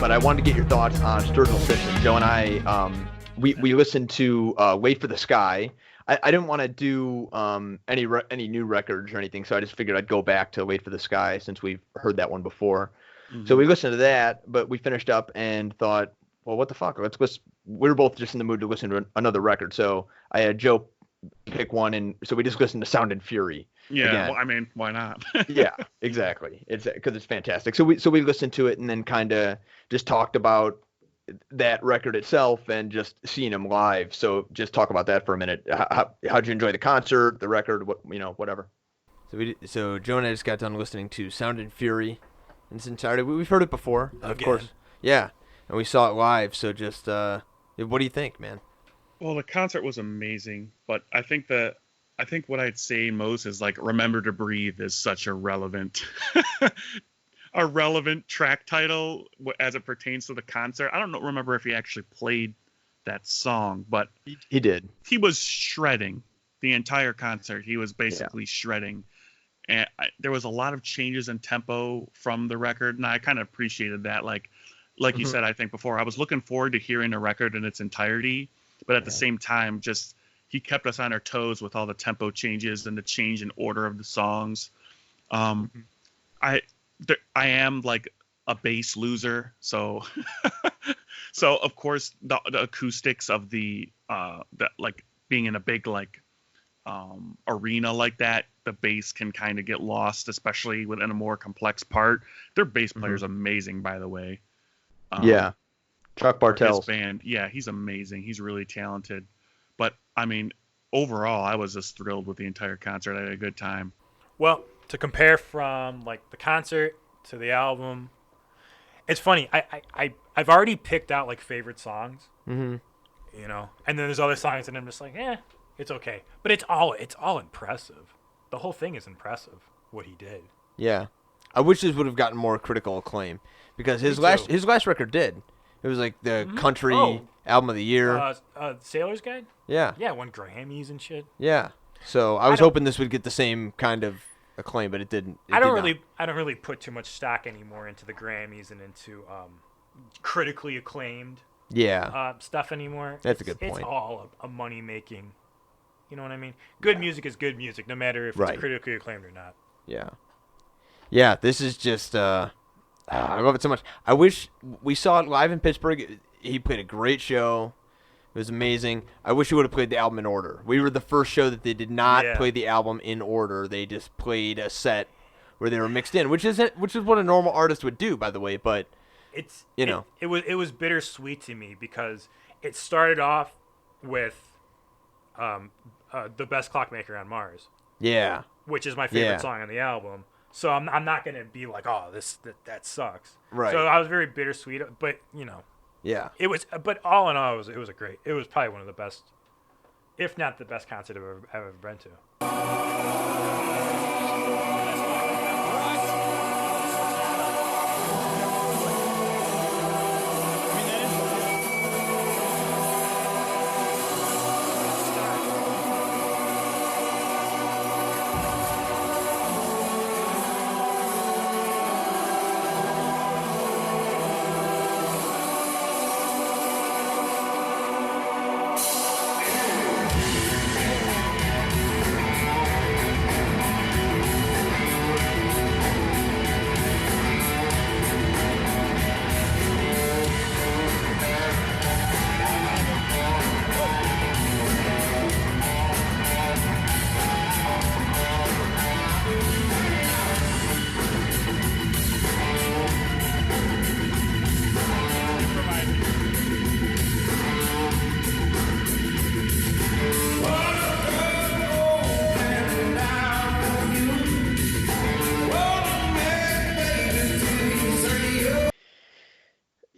but I wanted to get your thoughts on Sturgill Simpson. Joe and I, we listened to "Wait for the Sky." I didn't want to do any new records or anything, so I just figured I'd go back to "Wait for the Sky" since we've heard that one before. So we listened to that, but we finished up and thought, well, what the fuck? Let's listen. We were both just in the mood to listen to another record, so I had Joe pick one, and so we just listened to "Sound and Fury." Yeah, again. well, I mean, why not? Yeah, exactly. It's because it's fantastic. So we listened to it and then kind of just talked about that record itself and just seeing him live. So just talk about that for a minute. How'd you enjoy the concert, the record, whatever. So Joe and I just got done listening to Sound and Fury in its entirety. We've heard it before, of course. Yeah, and we saw it live. So just what do you think, man? Well, the concert was amazing, but I think what I'd say most is like "Remember to Breathe" is such a relevant track title as it pertains to the concert. I don't remember if he actually played that song, but he did. He was shredding the entire concert. He was basically shredding, and there was a lot of changes in tempo from the record, and I kind of appreciated that. Like you said, I think before, I was looking forward to hearing a record in its entirety, but at the same time, just he kept us on our toes with all the tempo changes and the change in order of the songs. I am like a bass loser, so so of course the acoustics of the like being in a big arena like that, the bass can kind of get lost, especially within a more complex part. Their bass player's amazing, by the way. Chuck Bartels. His band, he's amazing. He's really talented. But I mean, overall, I was just thrilled with the entire concert. I had a good time. Well, to compare from like the concert to the album, it's funny. I've already picked out like favorite songs, and then there's other songs, and I'm just like, it's okay. But it's all impressive. The whole thing is impressive. What he did. Yeah, I wish this would have gotten more critical acclaim because his last record did. It was like the country album of the year. Sailor's Guide? Yeah. Yeah, won Grammys and shit. Yeah. So I was hoping this would get the same kind of acclaim, but it didn't. I don't really put too much stock anymore into the Grammys and into critically acclaimed stuff anymore. That's a good point. It's all a money making. You know what I mean? Good music is good music, no matter if it's critically acclaimed or not. Yeah. Yeah, this is just I love it so much. I wish we saw it live in Pittsburgh. He played a great show. It was amazing. I wish he would have played the album in order. We were the first show that they did not play the album in order. They just played a set where they were mixed in, which is what a normal artist would do, by the way. But it was bittersweet to me because it started off with "The Best Clockmaker on Mars." Yeah, which is my favorite song on the album. So I'm not gonna be like, oh, that sucks. Right. So I was very bittersweet, but yeah, it was. But all in all, it was a great. It was probably one of the best, if not the best concert I've ever been to.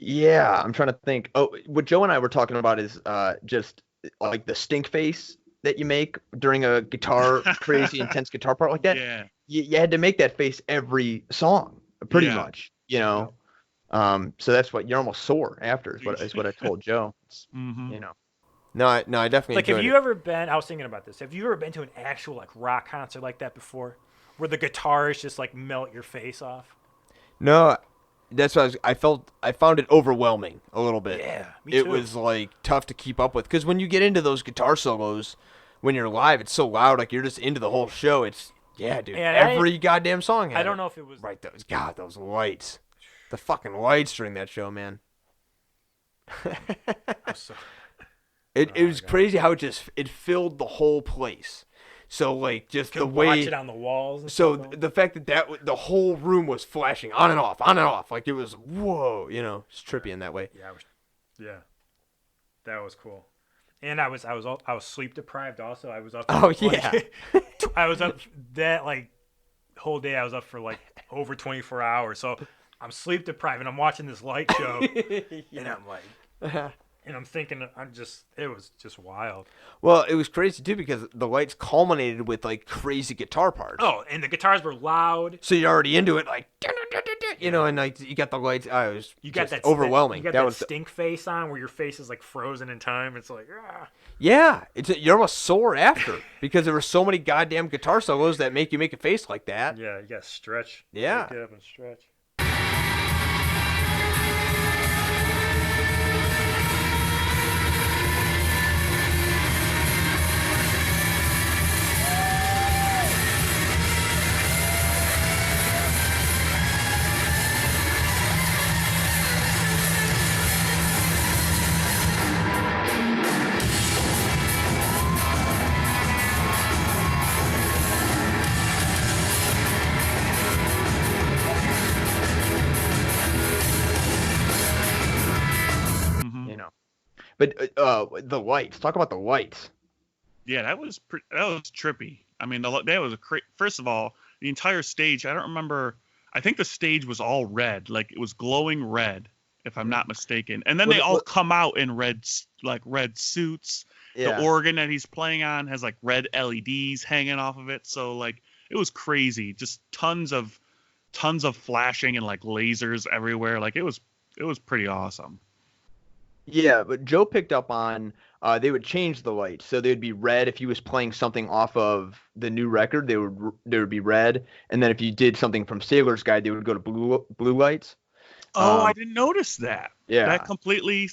Yeah, I'm trying to think. Oh, what Joe and I were talking about is just like the stink face that you make during a crazy intense guitar part like that. Yeah. You had to make that face every song, pretty much. So that's what you're almost sore after is what I told Joe. No, I definitely like. Have you ever been? I was thinking about this. Have you ever been to an actual like rock concert like that before, where the guitars just like melt your face off? No, that's what I found it overwhelming a little bit. Yeah, me It too. was like tough to keep up with because when you get into those guitar solos, when you're live, it's so loud. Like you're just into the whole show. It's dude. And every goddamn song had I don't know if it was right. Those lights, the fucking lights during that show, man. It was crazy how it filled the whole place. So like just the way watch it on the walls. And so stuff, the fact that the whole room was flashing on and off, like it was whoa, it's trippy in that way. Yeah, that was cool. And I was sleep deprived also. I was up. Oh yeah, I was up that like whole day. I was up for like over 24 hours. So I'm sleep deprived and I'm watching this light show, and I'm like. And I'm thinking, it was just wild. Well, it was crazy too because the lights culminated with like crazy guitar parts. Oh, and the guitars were loud. So you're already into it, like, and like you got the lights. It was that overwhelming. You got that stink face on where your face is like frozen in time. It's like, yeah, you're almost sore after because there were so many goddamn guitar solos that make you make a face like that. Yeah, you got to stretch. Yeah, get up and stretch. But the lights. Talk about the lights. Yeah, that was trippy. I mean, that was first of all, the entire stage. I don't remember. I think the stage was all red, like it was glowing red, if I'm not mistaken. And then they all come out in red suits. Yeah. The organ that he's playing on has like red LEDs hanging off of it. So like it was crazy. Just tons of flashing and like lasers everywhere. Like it was pretty awesome. Yeah, but Joe picked up on they would change the lights, so they'd be red if he was playing something off of the new record. They would be red, and then if you did something from Sailor's Guide, they would go to blue lights. Oh, I didn't notice that. Yeah, that completely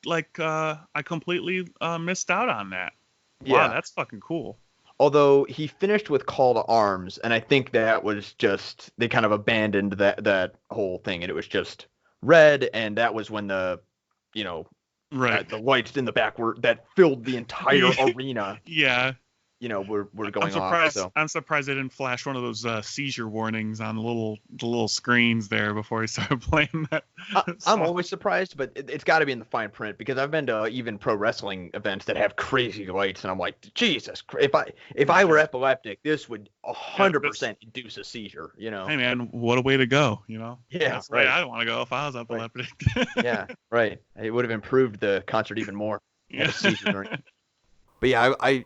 I completely missed out on that. Yeah, wow, that's fucking cool. Although he finished with Call to Arms, and I think that was just they kind of abandoned that whole thing, and it was just red, and that was when the right. The lights in the back that filled the entire arena. Yeah. We're going off. So. I'm surprised they didn't flash one of those seizure warnings on the little screens there before he started playing that. I'm always surprised, but it's got to be in the fine print because I've been to even pro wrestling events that have crazy lights, and I'm like, Jesus, if I were epileptic, this would 100% induce a seizure. Hey man, what a way to go. Yeah, that's right. I don't want to go if I was epileptic. Right. Yeah, right. It would have improved the concert even more. Yeah. But yeah, I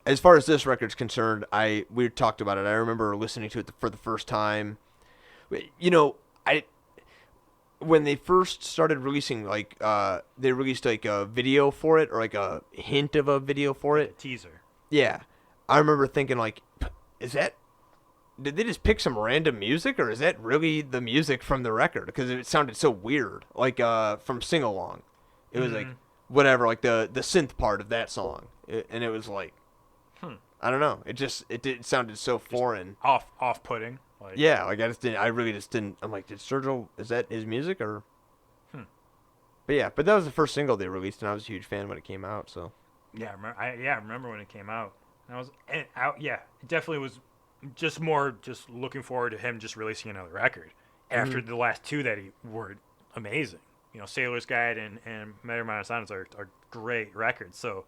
as far as this record's concerned, we talked about it. I remember listening to it for the first time. When they first started releasing, they released like a video for it or like a hint of a video for it. A teaser. Yeah, I remember thinking did they just pick some random music or is that really the music from the record? Because it sounded so weird, like from Sing Along. It was like whatever, like the synth part of that song, and it was like. I don't know. It sounded so foreign. Off-putting. Yeah, I really just didn't. I'm like, did Sturgill, is that his music or? But yeah, that was the first single they released, and I was a huge fan when it came out. So. Yeah, I remember when it came out. It definitely was just looking forward to him just releasing another record after the last two that were amazing. Sailor's Guide and Metamodern Silence are great records. So,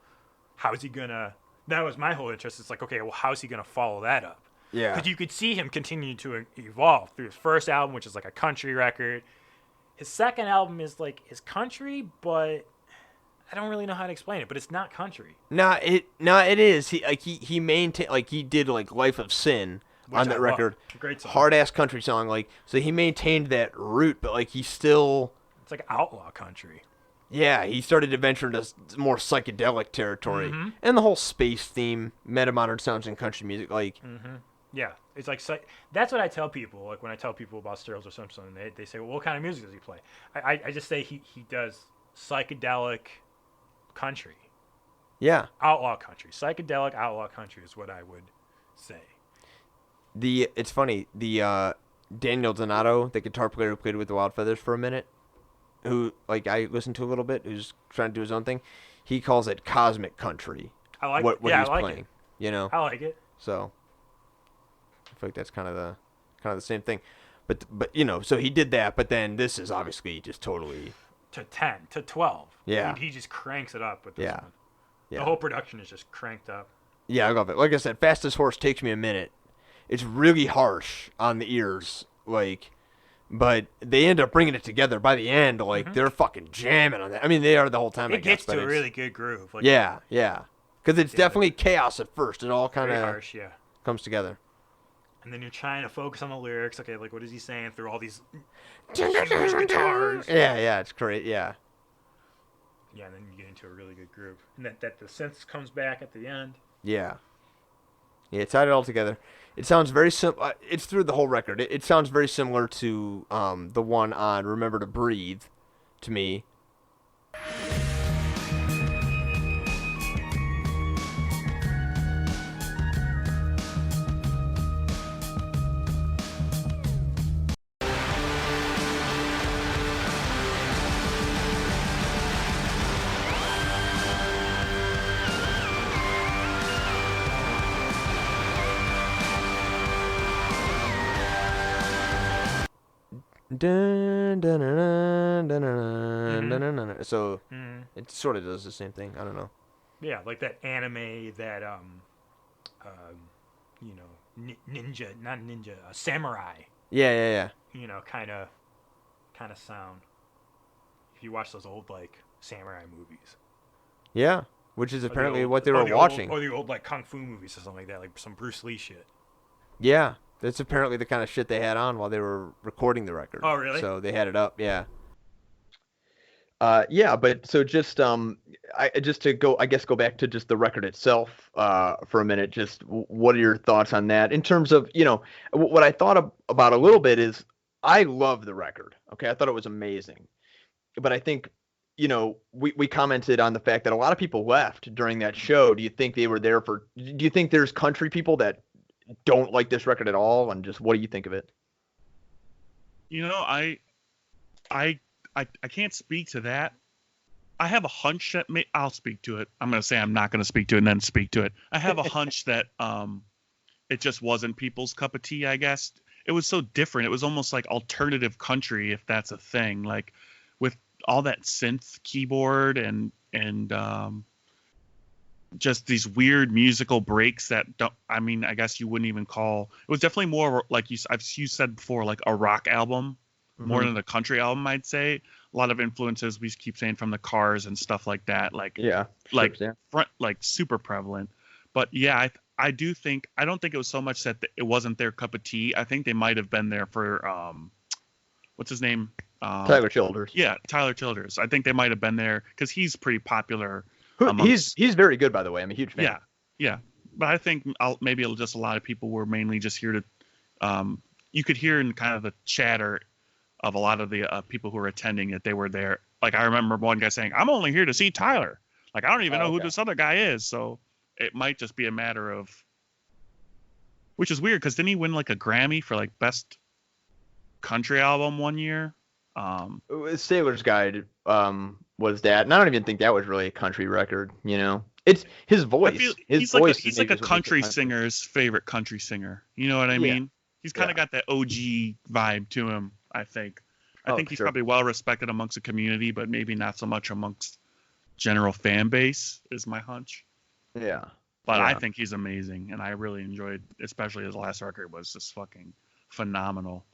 how is he gonna? That was my whole interest. It's like, okay, well, how's he going to follow that up? Yeah. Because you could see him continue to evolve through his first album, which is like a country record. His second album is country, but I don't really know how to explain it. But it's not country. It is. He maintained he did Life of Sin on that record. Great song. Hard ass country song. So he maintained that root, but he still. It's like outlaw country. Yeah, he started to venture into more psychedelic territory, and the whole space theme, metamodern sounds in country music, Yeah, it's like that's what I tell people. Like when I tell people about Sturgill or Simpson, they say, "Well, what kind of music does he play?" I just say he does psychedelic country, Yeah. outlaw country, psychedelic outlaw country is what I would say. It's funny, Daniel Donato, the guitar player who played with the Wild Feathers for a minute, who like I listened to a little bit, who's trying to do his own thing. He calls it cosmic country. I like what it. Yeah, he's I like playing. it. You know. I like it. So I feel like that's kind of the same thing. But so he did that, but then this is obviously just totally to 10 to 12. Yeah. He just cranks it up with this one. Yeah. The whole production is just cranked up. Yeah, I love it. Like I said, Fastest Horse takes me a minute. It's really harsh on the ears, like, but they end up bringing it together by the end. Like they're fucking jamming on that. I mean, they are the whole time. It gets to a really good groove. Like, yeah, because it's definitely chaos at first. It all kind of harsh, comes together. And then you're trying to focus on the lyrics. Okay, like what is he saying through all these huge guitars? Yeah, it's great. Yeah, and then you get into a really good groove, and that the synth comes back at the end. Yeah, tied it all together. It sounds very simple. It's through the whole record. It sounds very similar to the one on "Remember to Breathe," to me. Dun, dun, dun, dun, dun, dun, dun, dun, dun. So it sort of does the same thing. I don't know. Yeah, like that anime, that ninja, not ninja, samurai. Yeah. Kind of sound. If you watch those old like samurai movies. Yeah, which is apparently what they were watching. Or the old like kung fu movies or something like that, like some Bruce Lee shit. Yeah. That's apparently the kind of shit they had on while they were recording the record. Oh, really? So they had it up, yeah. But so just go back to just the record itself for a minute. Just what are your thoughts on that in terms of what I thought about a little bit is I love the record. Okay, I thought it was amazing, but I think we commented on the fact that a lot of people left during that show. Do you think they were there do you think there's country people that don't like this record at all, and just what do you think of it? I can't speak to that. I have a hunch that I'll speak to it. I'm going to say I'm not going to speak to it and then speak to it. I have a hunch that it just wasn't people's cup of tea, I guess. It was so different. It was almost like alternative country, if that's a thing, like with all that synth keyboard and just these weird musical breaks that I guess you wouldn't even call. It was definitely more like you said before, like a rock album more than a country album, I'd say. A lot of influences we keep saying from the Cars and stuff like that. Like super prevalent. But yeah, I don't think it was so much that it wasn't their cup of tea. I think they might have been there for what's his name? Tyler Childers. Yeah, Tyler Childers. I think they might have been there because he's pretty popular. He's very good, by the way. I'm a huge fan. Yeah. But I think maybe just a lot of people were mainly just here to. You could hear in kind of the chatter of a lot of the people who were attending that they were there. Like I remember one guy saying, "I'm only here to see Tyler. Like I don't even know who this other guy is." So it might just be a matter of. Which is weird because didn't he win like a Grammy for like best country album one year? Sailor's Guide was that, and I don't even think that was really a country record. It's his voice. He's like a country singer's favorite country singer. You know what I mean? He's kind of got that OG vibe to him. I think he's probably well respected amongst the community, but maybe not so much amongst general fan base. Is my hunch. Yeah. But I think he's amazing, and I really enjoyed, especially his last record was just fucking phenomenal.